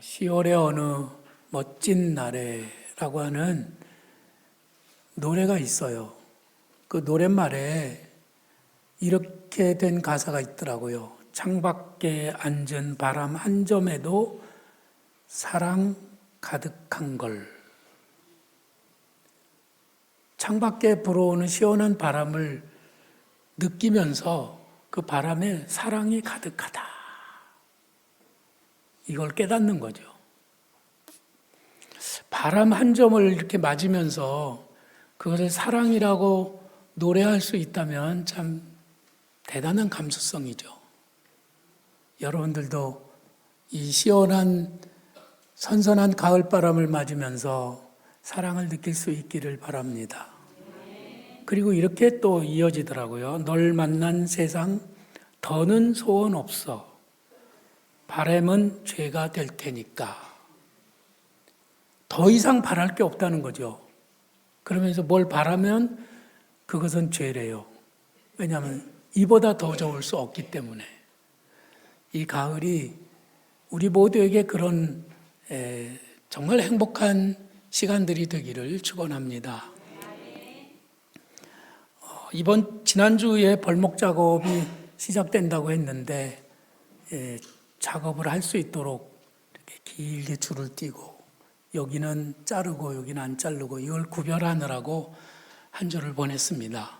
10월의 어느 멋진 날에라고 하는 노래가 있어요. 그 노랫말에 이렇게 된 가사가 있더라고요. 창밖에 앉은 바람 한 점에도 사랑 가득한 걸. 창밖에 불어오는 시원한 바람을 느끼면서 그 바람에 사랑이 가득하다. 이걸 깨닫는 거죠. 바람 한 점을 이렇게 맞으면서 그것을 사랑이라고 노래할 수 있다면 참 대단한 감수성이죠. 여러분들도 이 시원한 선선한 가을바람을 맞으면서 사랑을 느낄 수 있기를 바랍니다. 그리고 이렇게 또 이어지더라고요. 널 만난 세상 더는 소원 없어. 바람은 죄가 될 테니까. 더 이상 바랄 게 없다는 거죠. 그러면서 뭘 바라면 그것은 죄래요. 왜냐하면 이보다 더 좋을 수 없기 때문에. 이 가을이 우리 모두에게 그런 정말 행복한 시간들이 되기를 축원합니다. 지난주에 벌목 작업이 시작된다고 했는데 작업을 할 수 있도록 이렇게 길게 줄을 띄고 여기는 자르고 여기는 안 자르고 이걸 구별하느라고 한 주를 보냈습니다.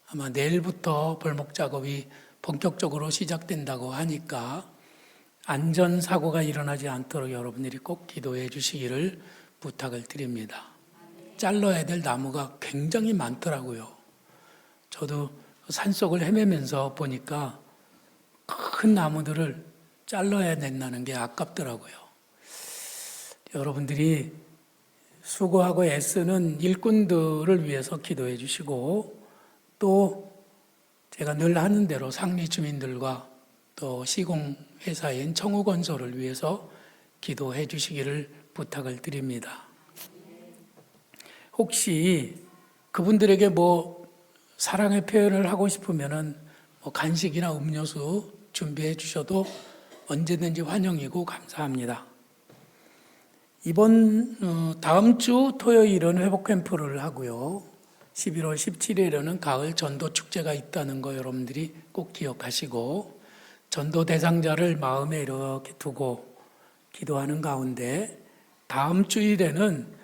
아마 내일부터 벌목 작업이 본격적으로 시작된다고 하니까 안전사고가 일어나지 않도록 여러분들이 꼭 기도해 주시기를 부탁을 드립니다. 잘라야 될 나무가 굉장히 많더라고요. 저도 산속을 헤매면서 보니까 큰 나무들을 잘라야 된다는 게 아깝더라고요. 여러분들이 수고하고 애쓰는 일꾼들을 위해서 기도해 주시고 또 제가 늘 하는 대로 상리 주민들과 또 시공회사인 청우건설을 위해서 기도해 주시기를 부탁을 드립니다. 혹시 그분들에게 사랑의 표현을 하고 싶으면은 간식이나 음료수 준비해 주셔도 언제든지 환영이고 감사합니다. 다음 주 토요일은 회복 캠프를 하고요. 11월 17일에는 가을 전도 축제가 있다는 거 여러분들이 꼭 기억하시고 전도 대상자를 마음에 이렇게 두고 기도하는 가운데 다음 주일에는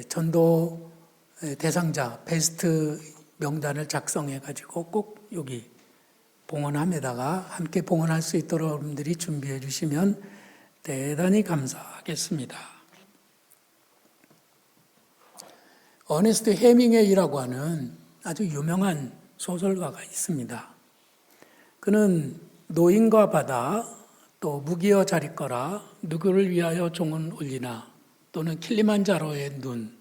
전도 대상자 베스트 명단을 작성해 가지고 꼭 여기 봉헌함에다가 함께 봉헌할 수 있도록 여러분들이 준비해 주시면 대단히 감사하겠습니다. 어네스트 해밍웨이라고 하는 아주 유명한 소설가가 있습니다. 그는 노인과 바다, 또 무기여 자리거라, 누구를 위하여 종은 울리나, 또는 킬리만자로의 눈,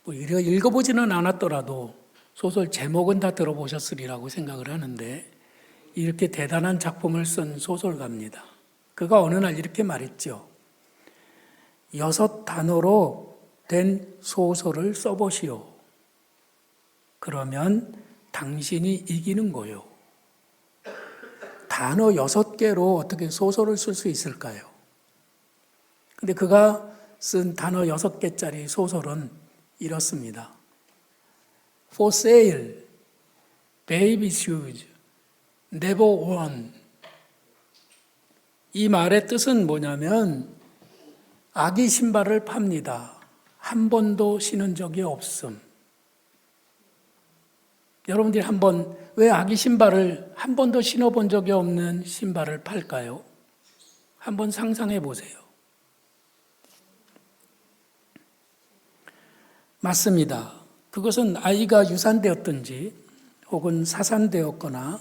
읽어보지는 않았더라도 소설 제목은 다 들어보셨으리라고 생각을 하는데 이렇게 대단한 작품을 쓴 소설가입니다. 그가 어느 날 이렇게 말했죠. 6단어로 된 소설을 써보시오. 그러면 당신이 이기는 거요. 단어 6개로 어떻게 소설을 쓸 수 있을까요? 근데 그가 쓴 단어 6개짜리 소설은 이렇습니다. For sale, baby shoes, never worn. 이 말의 뜻은 뭐냐면 아기 신발을 팝니다. 한 번도 신은 적이 없음. 여러분들이 왜 아기 신발을 한 번도 신어본 적이 없는 신발을 팔까요? 한번 상상해 보세요. 맞습니다. 그것은 아이가 유산되었든지 혹은 사산되었거나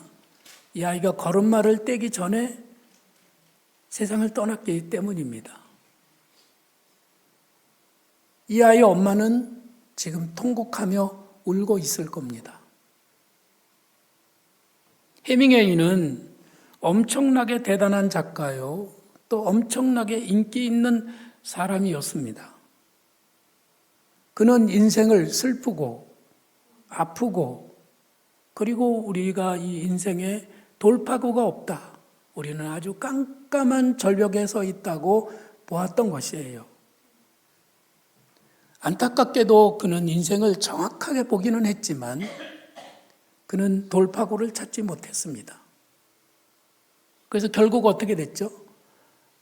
이 아이가 걸음마를 떼기 전에 세상을 떠났기 때문입니다. 이 아이의 엄마는 지금 통곡하며 울고 있을 겁니다. 해밍웨이는 엄청나게 대단한 작가요, 또 엄청나게 인기 있는 사람이었습니다. 그는 인생을 슬프고 아프고 그리고 우리가 이 인생에 돌파구가 없다. 우리는 아주 깜깜한 절벽에 서 있다고 보았던 것이에요. 안타깝게도 그는 인생을 정확하게 보기는 했지만 그는 돌파구를 찾지 못했습니다. 그래서 결국 어떻게 됐죠?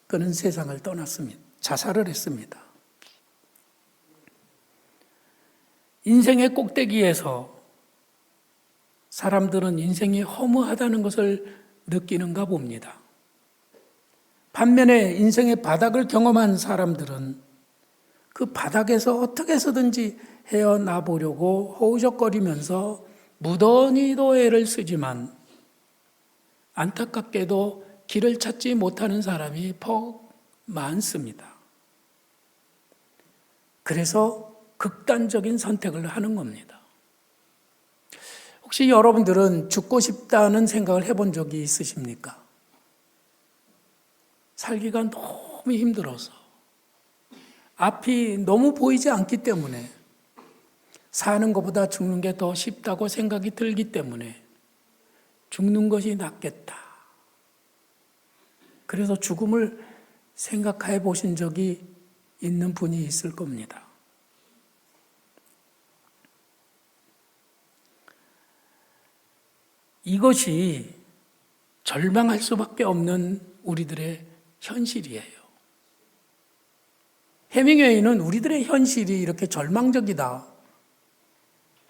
그는 세상을 떠났습니다. 자살을 했습니다. 인생의 꼭대기에서 사람들은 인생이 허무하다는 것을 느끼는가 봅니다. 반면에 인생의 바닥을 경험한 사람들은 그 바닥에서 어떻게 해서든지 헤어나 보려고 허우적거리면서 무던히도 애를 쓰지만 안타깝게도 길을 찾지 못하는 사람이 퍽 많습니다. 그래서 극단적인 선택을 하는 겁니다. 혹시 여러분들은 죽고 싶다는 생각을 해본 적이 있으십니까? 살기가 너무 힘들어서 앞이 너무 보이지 않기 때문에 사는 것보다 죽는 게 더 쉽다고 생각이 들기 때문에 죽는 것이 낫겠다. 그래서 죽음을 생각해 보신 적이 있는 분이 있을 겁니다. 이것이 절망할 수밖에 없는 우리들의 현실이에요. 해밍웨이는 우리들의 현실이 이렇게 절망적이다,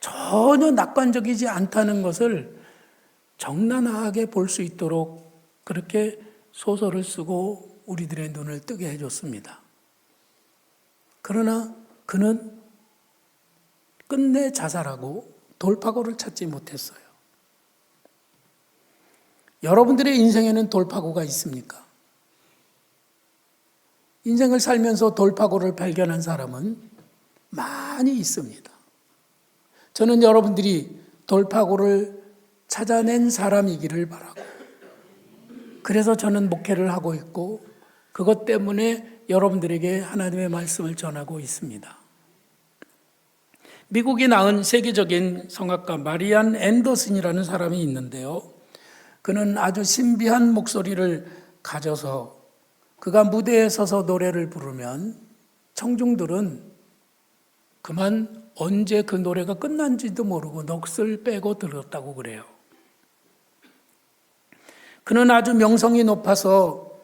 전혀 낙관적이지 않다는 것을 적나라하게 볼 수 있도록 그렇게 소설을 쓰고 우리들의 눈을 뜨게 해줬습니다. 그러나 그는 끝내 자살하고 돌파구를 찾지 못했어요. 여러분들의 인생에는 돌파구가 있습니까? 인생을 살면서 돌파구를 발견한 사람은 많이 있습니다. 저는 여러분들이 돌파구를 찾아낸 사람이기를 바라고, 그래서 저는 목회를 하고 있고 그것 때문에 여러분들에게 하나님의 말씀을 전하고 있습니다. 미국이 낳은 세계적인 성악가 마리안 앤더슨이라는 사람이 있는데요. 그는 아주 신비한 목소리를 가져서 그가 무대에 서서 노래를 부르면 청중들은 그만 언제 그 노래가 끝난지도 모르고 넋을 빼고 들었다고 그래요. 그는 아주 명성이 높아서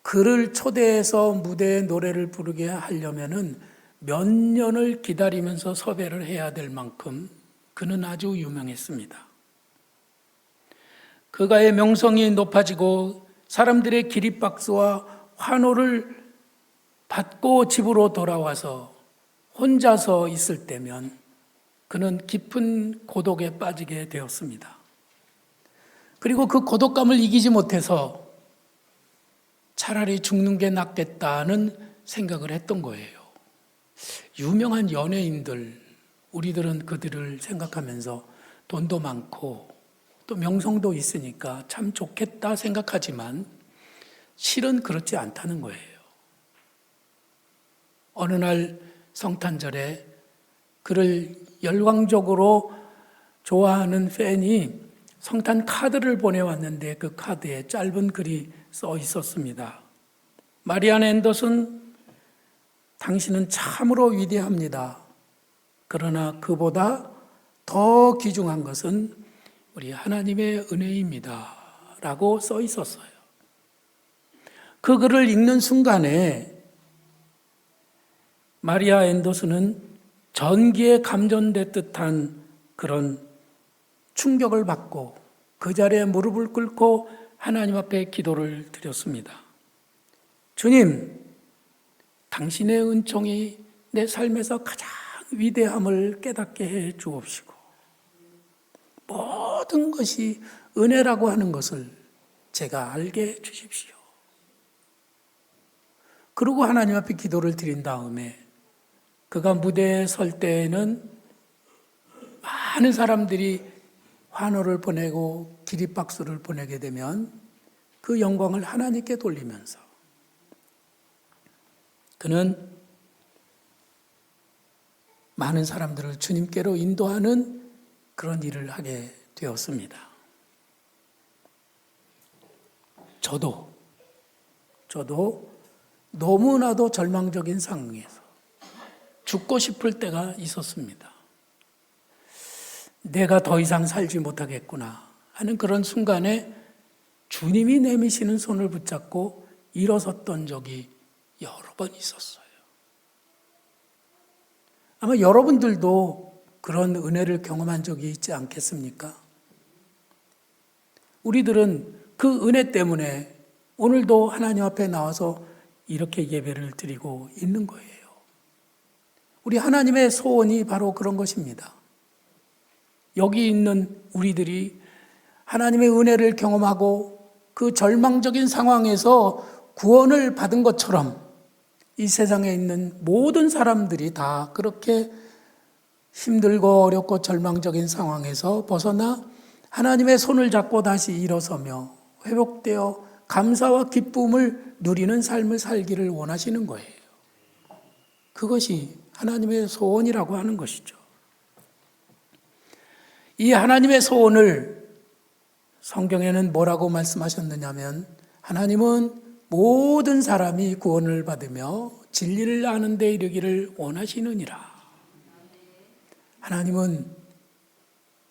그를 초대해서 무대에 노래를 부르게 하려면은 몇 년을 기다리면서 섭외를 해야 될 만큼 그는 아주 유명했습니다. 그가의 명성이 높아지고 사람들의 기립박수와 환호를 받고 집으로 돌아와서 혼자서 있을 때면 그는 깊은 고독에 빠지게 되었습니다. 그리고 그 고독감을 이기지 못해서 차라리 죽는 게 낫겠다는 생각을 했던 거예요. 유명한 연예인들, 우리들은 그들을 생각하면서 돈도 많고 또 명성도 있으니까 참 좋겠다 생각하지만 실은 그렇지 않다는 거예요. 어느 날 성탄절에 그를 열광적으로 좋아하는 팬이 성탄 카드를 보내왔는데 그 카드에 짧은 글이 써 있었습니다. 마리안 앤더슨, 당신은 참으로 위대합니다. 그러나 그보다 더 귀중한 것은 우리 하나님의 은혜입니다. 라고 써 있었어요. 그 글을 읽는 순간에 마리아 앤더슨은 전기에 감전된 듯한 그런 충격을 받고 그 자리에 무릎을 꿇고 하나님 앞에 기도를 드렸습니다. 주님, 당신의 은총이 내 삶에서 가장 위대함을 깨닫게 해 주옵시고 모든 것이 은혜라고 하는 것을 제가 알게 해 주십시오. 그리고 하나님 앞에 기도를 드린 다음에 그가 무대에 설 때에는 많은 사람들이 환호를 보내고 기립박수를 보내게 되면 그 영광을 하나님께 돌리면서 그는 많은 사람들을 주님께로 인도하는 그런 일을 하게 되었습니다. 저도 너무나도 절망적인 상황에서 죽고 싶을 때가 있었습니다. 내가 더 이상 살지 못하겠구나 하는 그런 순간에 주님이 내미시는 손을 붙잡고 일어섰던 적이 여러 번 있었어요. 아마 여러분들도 그런 은혜를 경험한 적이 있지 않겠습니까? 우리들은 그 은혜 때문에 오늘도 하나님 앞에 나와서 이렇게 예배를 드리고 있는 거예요. 우리 하나님의 소원이 바로 그런 것입니다. 여기 있는 우리들이 하나님의 은혜를 경험하고 그 절망적인 상황에서 구원을 받은 것처럼 이 세상에 있는 모든 사람들이 다 그렇게 힘들고 어렵고 절망적인 상황에서 벗어나 하나님의 손을 잡고 다시 일어서며 회복되어 감사와 기쁨을 누리는 삶을 살기를 원하시는 거예요. 그것이 하나님의 소원이라고 하는 것이죠. 이 하나님의 소원을 성경에는 뭐라고 말씀하셨느냐면 하나님은 모든 사람이 구원을 받으며 진리를 아는 데 이르기를 원하시느니라. 하나님은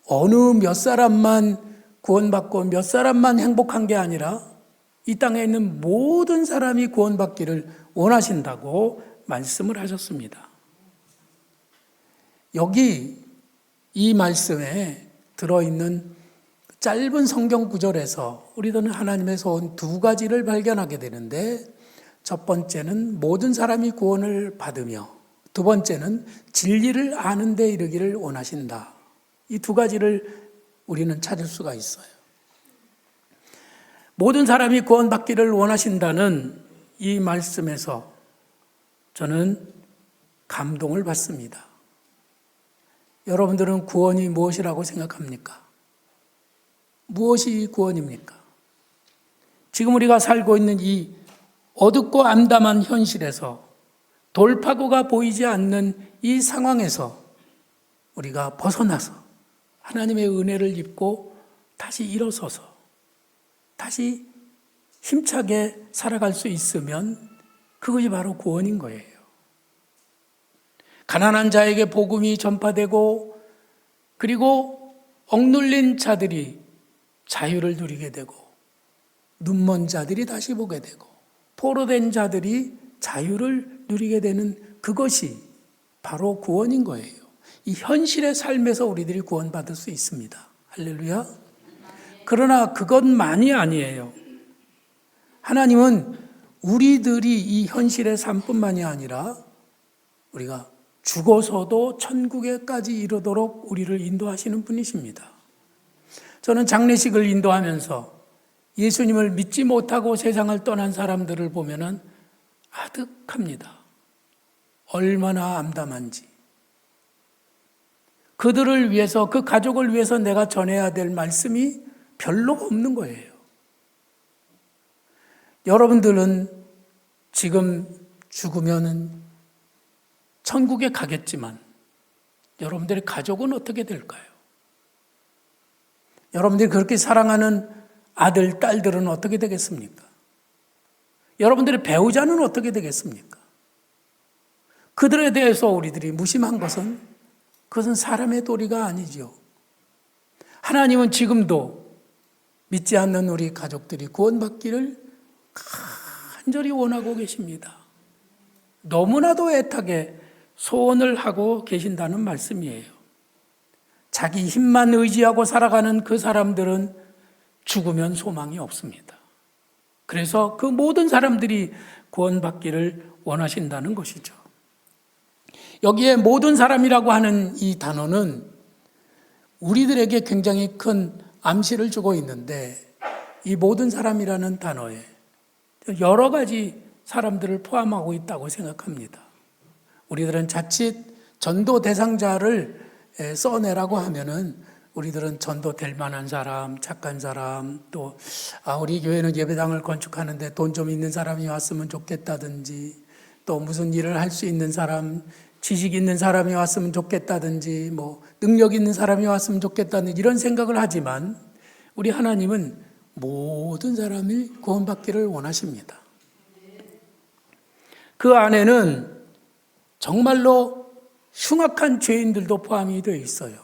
어느 몇 사람만 구원받고 몇 사람만 행복한 게 아니라 이 땅에 있는 모든 사람이 구원받기를 원하신다고 말씀을 하셨습니다. 여기 이 말씀에 들어있는 짧은 성경 구절에서 우리들은 하나님의 소원 두 가지를 발견하게 되는데 첫 번째는 모든 사람이 구원을 받으며 두 번째는 진리를 아는 데 이르기를 원하신다. 이 두 가지를 우리는 찾을 수가 있어요. 모든 사람이 구원받기를 원하신다는 이 말씀에서 저는 감동을 받습니다. 여러분들은 구원이 무엇이라고 생각합니까? 무엇이 구원입니까? 지금 우리가 살고 있는 이 어둡고 암담한 현실에서 돌파구가 보이지 않는 이 상황에서 우리가 벗어나서 하나님의 은혜를 입고 다시 일어서서 다시 힘차게 살아갈 수 있으면 그것이 바로 구원인 거예요. 가난한 자에게 복음이 전파되고 그리고 억눌린 자들이 자유를 누리게 되고 눈먼 자들이 다시 보게 되고 포로된 자들이 자유를 누리게 되는 그것이 바로 구원인 거예요. 이 현실의 삶에서 우리들이 구원받을 수 있습니다. 할렐루야. 그러나 그것만이 아니에요. 하나님은 우리들이 이 현실의 삶뿐만이 아니라 우리가 죽어서도 천국에까지 이르도록 우리를 인도하시는 분이십니다. 저는 장례식을 인도하면서 예수님을 믿지 못하고 세상을 떠난 사람들을 보면은 아득합니다. 얼마나 암담한지. 그들을 위해서, 그 가족을 위해서 내가 전해야 될 말씀이 별로 없는 거예요. 여러분들은 지금 죽으면 천국에 가겠지만 여러분들의 가족은 어떻게 될까요? 여러분들이 그렇게 사랑하는 아들, 딸들은 어떻게 되겠습니까? 여러분들의 배우자는 어떻게 되겠습니까? 그들에 대해서 우리들이 무심한 것은 그것은 사람의 도리가 아니죠. 하나님은 지금도 믿지 않는 우리 가족들이 구원받기를 간절히 원하고 계십니다. 너무나도 애타게 소원을 하고 계신다는 말씀이에요. 자기 힘만 의지하고 살아가는 그 사람들은 죽으면 소망이 없습니다. 그래서 그 모든 사람들이 구원받기를 원하신다는 것이죠. 여기에 모든 사람이라고 하는 이 단어는 우리들에게 굉장히 큰 암시를 주고 있는데 이 모든 사람이라는 단어에 여러 가지 사람들을 포함하고 있다고 생각합니다. 우리들은 자칫 전도 대상자를 써내라고 하면은 우리들은 전도될 만한 사람, 착한 사람, 또 우리 교회는 예배당을 건축하는데 돈 좀 있는 사람이 왔으면 좋겠다든지, 또 무슨 일을 할 수 있는 사람, 지식 있는 사람이 왔으면 좋겠다든지, 뭐 능력 있는 사람이 왔으면 좋겠다는 이런 생각을 하지만 우리 하나님은 모든 사람이 구원받기를 원하십니다. 그 안에는 정말로 흉악한 죄인들도 포함이 되어 있어요.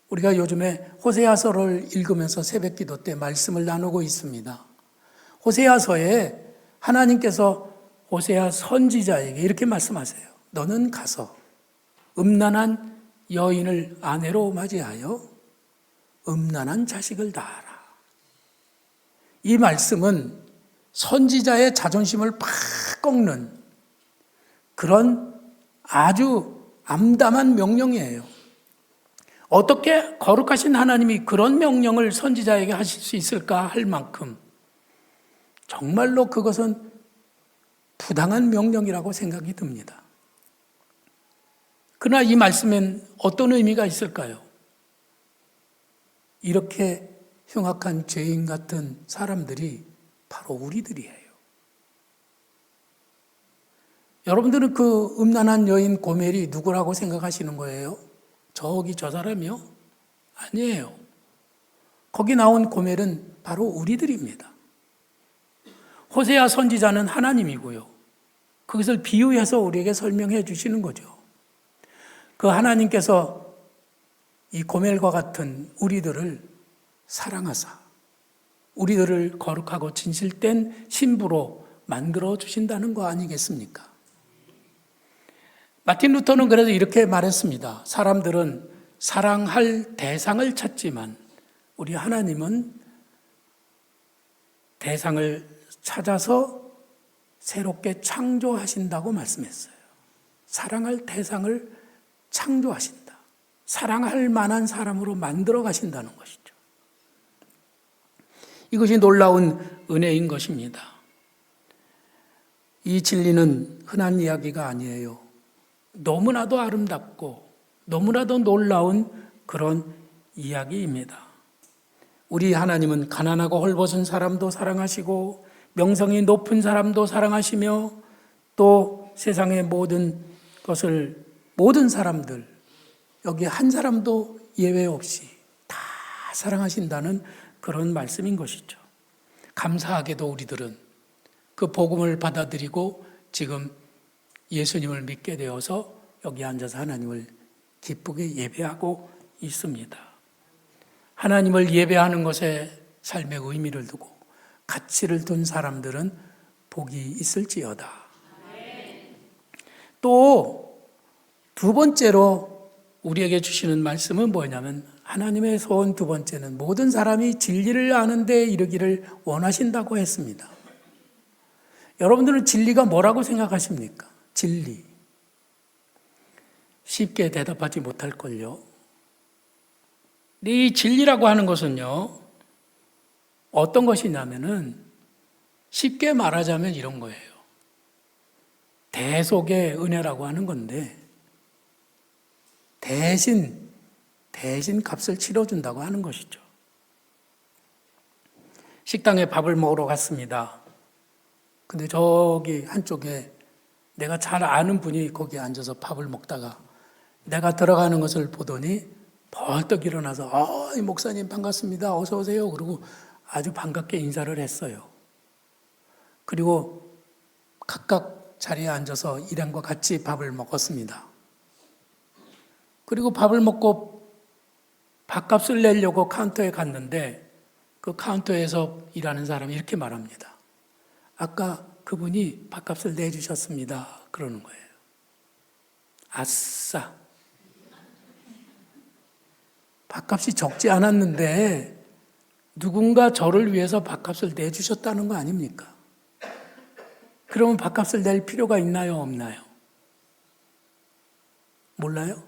우리가 요즘에 호세아서를 읽으면서 새벽기도 때 말씀을 나누고 있습니다. 호세아서에 하나님께서 호세아 선지자에게 이렇게 말씀하세요. 너는 가서 음란한 여인을 아내로 맞이하여 음란한 자식을 낳아라. 이 말씀은 선지자의 자존심을 팍 꺾는 그런 아주 암담한 명령이에요. 어떻게 거룩하신 하나님이 그런 명령을 선지자에게 하실 수 있을까 할 만큼 정말로 그것은 부당한 명령이라고 생각이 듭니다. 그러나 이 말씀엔 어떤 의미가 있을까요? 이렇게 흉악한 죄인 같은 사람들이 바로 우리들이에요. 여러분들은 그 음란한 여인 고멜이 누구라고 생각하시는 거예요? 저기 저 사람이요? 아니에요. 거기 나온 고멜은 바로 우리들입니다. 호세아 선지자는 하나님이고요. 그것을 비유해서 우리에게 설명해 주시는 거죠. 그 하나님께서 이 고멜과 같은 우리들을 사랑하사 우리들을 거룩하고 진실된 신부로 만들어 주신다는 거 아니겠습니까? 마틴 루터는 그래서 이렇게 말했습니다. 사람들은 사랑할 대상을 찾지만 우리 하나님은 대상을 찾아서 새롭게 창조하신다고 말씀했어요. 사랑할 대상을 창조하신다. 사랑할 만한 사람으로 만들어 가신다는 것이죠. 이것이 놀라운 은혜인 것입니다. 이 진리는 흔한 이야기가 아니에요. 너무나도 아름답고 너무나도 놀라운 그런 이야기입니다. 우리 하나님은 가난하고 헐벗은 사람도 사랑하시고 명성이 높은 사람도 사랑하시며 또 세상의 모든 것을 모든 사람들 여기 한 사람도 예외 없이 다 사랑하신다는 그런 말씀인 것이죠. 감사하게도 우리들은 그 복음을 받아들이고 지금 예수님을 믿게 되어서 여기 앉아서 하나님을 기쁘게 예배하고 있습니다. 하나님을 예배하는 것에 삶의 의미를 두고 가치를 둔 사람들은 복이 있을지어다. 또 두 번째로 우리에게 주시는 말씀은 뭐냐면 하나님의 소원 두 번째는 모든 사람이 진리를 아는 데 이르기를 원하신다고 했습니다. 여러분들은 진리가 뭐라고 생각하십니까? 진리. 쉽게 대답하지 못할걸요. 이 진리라고 하는 것은요, 어떤 것이냐면은 쉽게 말하자면 이런 거예요. 대속의 은혜라고 하는 건데 대신 값을 치러준다고 하는 것이죠. 식당에 밥을 먹으러 갔습니다. 근데 저기 한쪽에 내가 잘 아는 분이 거기에 앉아서 밥을 먹다가 내가 들어가는 것을 보더니 벌떡 일어나서 이 목사님 반갑습니다. 어서 오세요. 그러고 아주 반갑게 인사를 했어요. 그리고 각각 자리에 앉아서 일행과 같이 밥을 먹었습니다. 그리고 밥을 먹고 밥값을 내려고 카운터에 갔는데 그 카운터에서 일하는 사람이 이렇게 말합니다. 아까 그분이 밥값을 내주셨습니다. 그러는 거예요. 아싸. 밥값이 적지 않았는데 누군가 저를 위해서 밥값을 내주셨다는 거 아닙니까? 그러면 밥값을 낼 필요가 있나요? 없나요? 몰라요?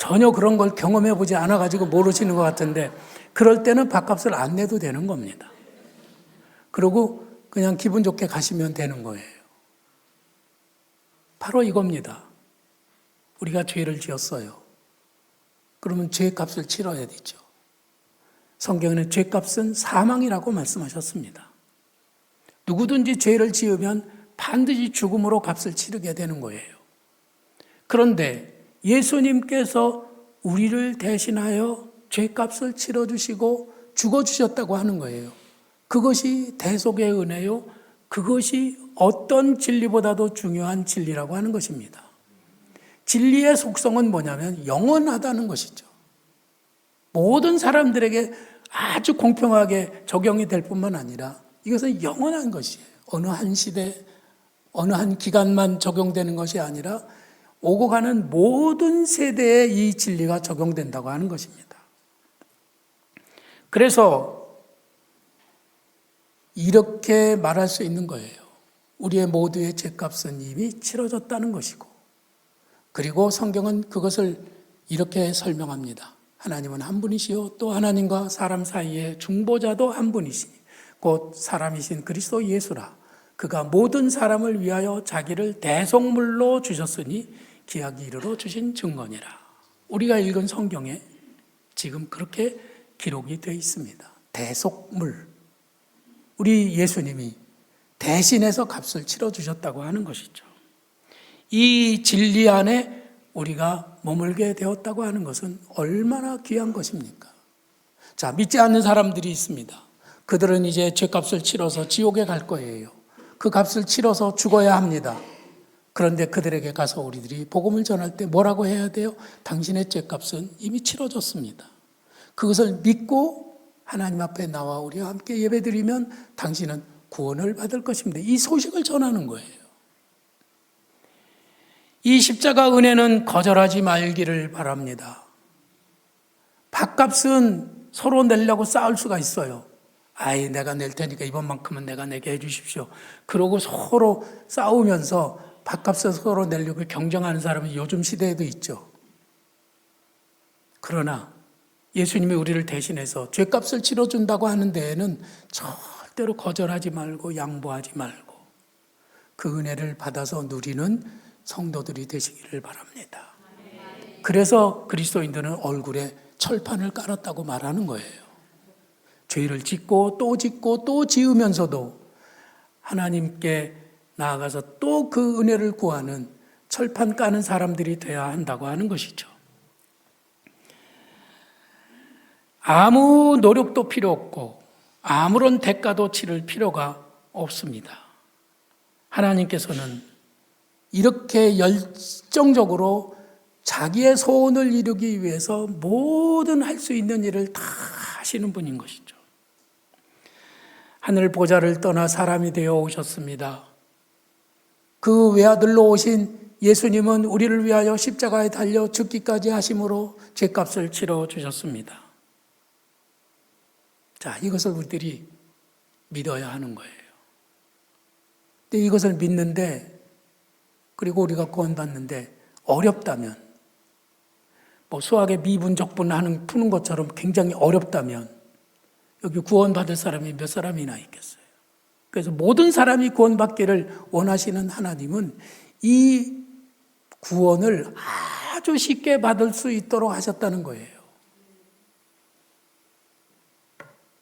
전혀 그런 걸 경험해 보지 않아가지고 모르시는 것 같은데 그럴 때는 밥값을 안 내도 되는 겁니다. 그리고 그냥 기분 좋게 가시면 되는 거예요. 바로 이겁니다. 우리가 죄를 지었어요. 그러면 죄값을 치러야 되죠. 성경에는 죄값은 사망이라고 말씀하셨습니다. 누구든지 죄를 지으면 반드시 죽음으로 값을 치르게 되는 거예요. 그런데 예수님께서 우리를 대신하여 죄값을 치러주시고 죽어주셨다고 하는 거예요. 그것이 대속의 은혜요. 그것이 어떤 진리보다도 중요한 진리라고 하는 것입니다. 진리의 속성은 뭐냐면 영원하다는 것이죠. 모든 사람들에게 아주 공평하게 적용이 될 뿐만 아니라 이것은 영원한 것이에요. 어느 한 시대, 어느 한 기간만 적용되는 것이 아니라 오고 가는 모든 세대에 이 진리가 적용된다고 하는 것입니다. 그래서 이렇게 말할 수 있는 거예요. 우리의 모두의 죄값은 이미 치러졌다는 것이고, 그리고 성경은 그것을 이렇게 설명합니다. 하나님은 한 분이시요 또 하나님과 사람 사이의 중보자도 한 분이시니 곧 사람이신 그리스도 예수라. 그가 모든 사람을 위하여 자기를 대속물로 주셨으니 기약이 이르러 주신 증거니라. 우리가 읽은 성경에 지금 그렇게 기록이 되어 있습니다. 대속물. 우리 예수님이 대신해서 값을 치러주셨다고 하는 것이죠. 이 진리 안에 우리가 머물게 되었다고 하는 것은 얼마나 귀한 것입니까? 자, 믿지 않는 사람들이 있습니다. 그들은 이제 죄값을 치러서 지옥에 갈 거예요. 그 값을 치러서 죽어야 합니다. 그런데 그들에게 가서 우리들이 복음을 전할 때 뭐라고 해야 돼요? 당신의 죄값은 이미 치러졌습니다. 그것을 믿고 하나님 앞에 나와 우리와 함께 예배드리면 당신은 구원을 받을 것입니다. 이 소식을 전하는 거예요. 이 십자가 은혜는 거절하지 말기를 바랍니다. 밥값은 서로 내려고 싸울 수가 있어요. 아이, 내가 낼 테니까 이번만큼은 내가 내게 해주십시오. 그러고 서로 싸우면서 밥값을 서로 내려고 경쟁하는 사람이 요즘 시대에도 있죠. 그러나 예수님이 우리를 대신해서 죄값을 치러준다고 하는 데에는 절대로 거절하지 말고 양보하지 말고 그 은혜를 받아서 누리는 성도들이 되시기를 바랍니다. 그래서 그리스도인들은 얼굴에 철판을 깔았다고 말하는 거예요. 죄를 짓고 또 지으면서도 하나님께 나아가서 또 그 은혜를 구하는 철판 까는 사람들이 되어야 한다고 하는 것이죠. 아무 노력도 필요 없고 아무런 대가도 치를 필요가 없습니다. 하나님께서는 이렇게 열정적으로 자기의 소원을 이루기 위해서 모든 할 수 있는 일을 다 하시는 분인 것이죠. 하늘 보좌를 떠나 사람이 되어 오셨습니다. 그 외아들로 오신 예수님은 우리를 위하여 십자가에 달려 죽기까지 하심으로 죄값을 치러 주셨습니다. 자, 이것을 우리들이 믿어야 하는 거예요. 근데 이것을 믿는데, 그리고 우리가 구원받는데 어렵다면, 뭐 수학의 미분적분 푸는 것처럼 굉장히 어렵다면 여기 구원받을 사람이 몇 사람이나 있겠어요. 그래서 모든 사람이 구원받기를 원하시는 하나님은 이 구원을 아주 쉽게 받을 수 있도록 하셨다는 거예요.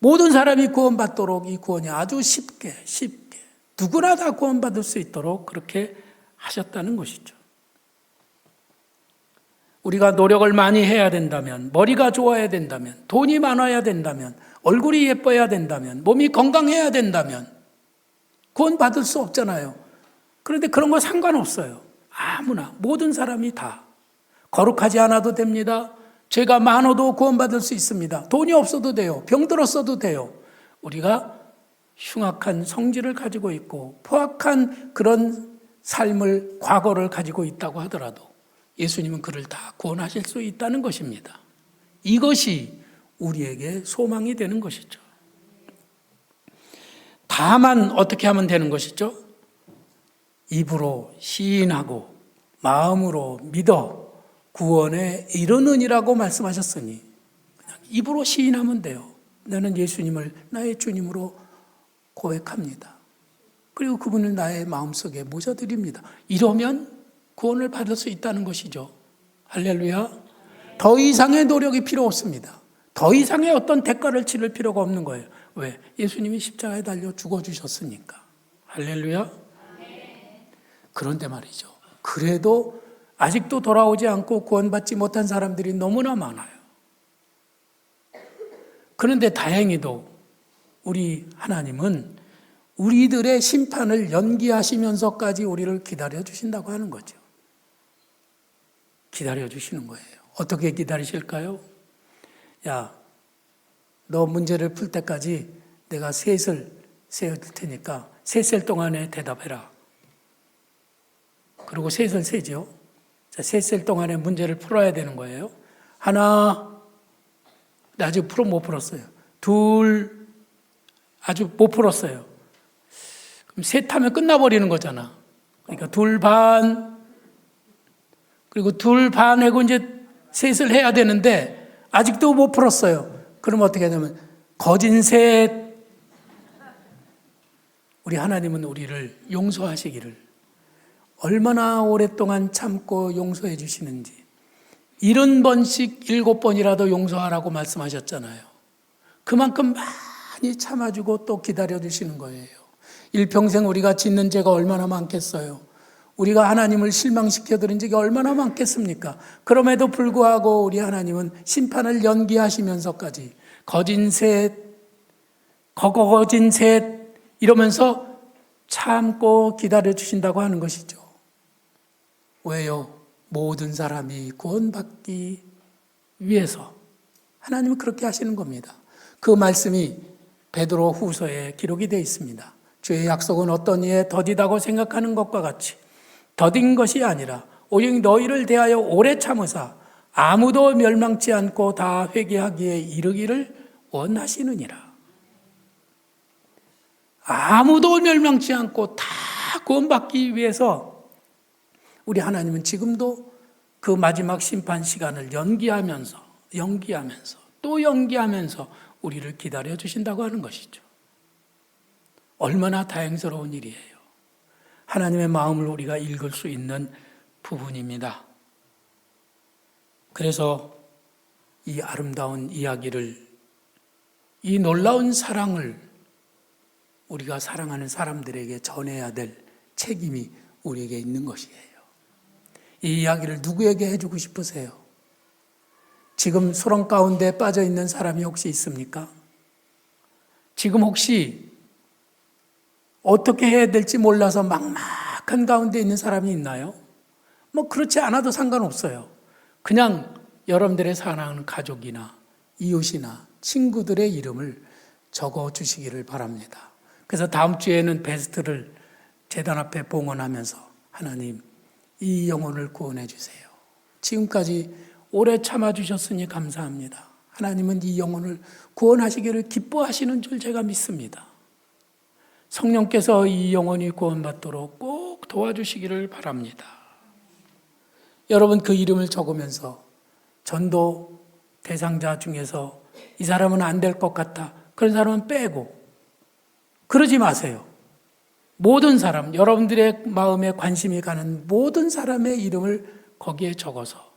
모든 사람이 구원받도록 이 구원이 아주 쉽게 누구나 다 구원받을 수 있도록 그렇게 하셨다는 것이죠. 우리가 노력을 많이 해야 된다면, 머리가 좋아야 된다면, 돈이 많아야 된다면, 얼굴이 예뻐야 된다면, 몸이 건강해야 된다면 구원받을 수 없잖아요. 그런데 그런 거 상관없어요. 아무나, 모든 사람이 다 거룩하지 않아도 됩니다. 죄가 많아도 구원받을 수 있습니다. 돈이 없어도 돼요. 병들었어도 돼요. 우리가 흉악한 성질을 가지고 있고 포악한 그런 삶을, 과거를 가지고 있다고 하더라도 예수님은 그를 다 구원하실 수 있다는 것입니다. 이것이 우리에게 소망이 되는 것이죠. 다만 어떻게 하면 되는 것이죠? 입으로 시인하고 마음으로 믿어 구원에 이르느니라고 말씀하셨으니 그냥 입으로 시인하면 돼요. 나는 예수님을 나의 주님으로 고백합니다. 그리고 그분을 나의 마음속에 모셔드립니다. 이러면 구원을 받을 수 있다는 것이죠. 할렐루야. 더 이상의 노력이 필요 없습니다. 더 이상의 어떤 대가를 치를 필요가 없는 거예요. 왜? 예수님이 십자가에 달려 죽어주셨으니까. 할렐루야. 그런데 말이죠. 그래도 아직도 돌아오지 않고 구원받지 못한 사람들이 너무나 많아요. 그런데 다행히도 우리 하나님은 우리들의 심판을 연기하시면서까지 우리를 기다려 주신다고 하는 거죠. 기다려 주시는 거예요. 어떻게 기다리실까요? 야, 너 문제를 풀 때까지 내가 셋을 세어줄 테니까 셋 동안에 대답해라. 그리고 셋을 세죠. 자, 셋 동안에 문제를 풀어야 되는 거예요. 하나, 아직 못 풀었어요. 둘, 아주 못 풀었어요. 그럼 셋 하면 끝나버리는 거잖아. 그러니까 둘 반, 그리고 둘 반 하고 이제 셋을 해야 되는데 아직도 못 풀었어요. 그럼 어떻게 하냐면 거진 셋. 우리 하나님은 우리를 용서하시기를 얼마나 오랫동안 참고 용서해 주시는지 70번씩 7번이라도 용서하라고 말씀하셨잖아요. 그만큼 많이 참아주고 또 기다려 주시는 거예요. 일평생 우리가 짓는 죄가 얼마나 많겠어요. 우리가 하나님을 실망시켜드린 적이 얼마나 많겠습니까? 그럼에도 불구하고 우리 하나님은 심판을 연기하시면서까지 거진 셋, 거진 셋 이러면서 참고 기다려 주신다고 하는 것이죠. 왜요? 모든 사람이 구원받기 위해서 하나님은 그렇게 하시는 겁니다. 그 말씀이 베드로 후서에 기록이 되어 있습니다. 주의 약속은 어떤 이에 더디다고 생각하는 것과 같이 더딘 것이 아니라 오직 너희를 대하여 오래 참으사 아무도 멸망치 않고 다 회개하기에 이르기를 원하시느니라. 아무도 멸망치 않고 다 구원받기 위해서 우리 하나님은 지금도 그 마지막 심판 시간을 연기하면서 또 연기하면서 우리를 기다려 주신다고 하는 것이죠. 얼마나 다행스러운 일이에요. 하나님의 마음을 우리가 읽을 수 있는 부분입니다. 그래서 이 아름다운 이야기를, 이 놀라운 사랑을 우리가 사랑하는 사람들에게 전해야 될 책임이 우리에게 있는 것이에요. 이 이야기를 누구에게 해주고 싶으세요? 지금 소름 가운데 빠져 있는 사람이 혹시 있습니까? 지금 혹시 어떻게 해야 될지 몰라서 막막한 가운데 있는 사람이 있나요? 그렇지 않아도 상관없어요. 그냥 여러분들의 사랑하는 가족이나 이웃이나 친구들의 이름을 적어 주시기를 바랍니다. 그래서 다음 주에는 베스트를 제단 앞에 봉헌하면서 하나님, 이 영혼을 구원해 주세요. 지금까지 오래 참아주셨으니 감사합니다. 하나님은 이 영혼을 구원하시기를 기뻐하시는 줄 제가 믿습니다. 성령께서 이 영혼이 구원받도록 꼭 도와주시기를 바랍니다. 여러분 그 이름을 적으면서 전도 대상자 중에서 이 사람은 안 될 것 같다, 그런 사람은 빼고 그러지 마세요. 모든 사람, 여러분들의 마음에 관심이 가는 모든 사람의 이름을 거기에 적어서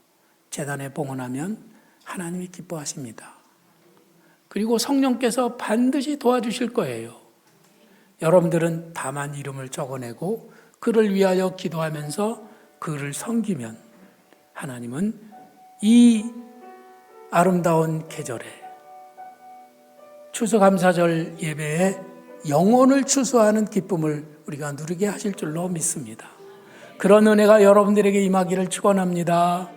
제단에 봉헌하면 하나님이 기뻐하십니다. 그리고 성령께서 반드시 도와주실 거예요. 여러분들은 다만 이름을 적어내고 그를 위하여 기도하면서 그를 섬기면 하나님은 이 아름다운 계절에 추수감사절 예배에 영혼을 추수하는 기쁨을 우리가 누리게 하실 줄로 믿습니다. 그런 은혜가 여러분들에게 임하기를 축원합니다.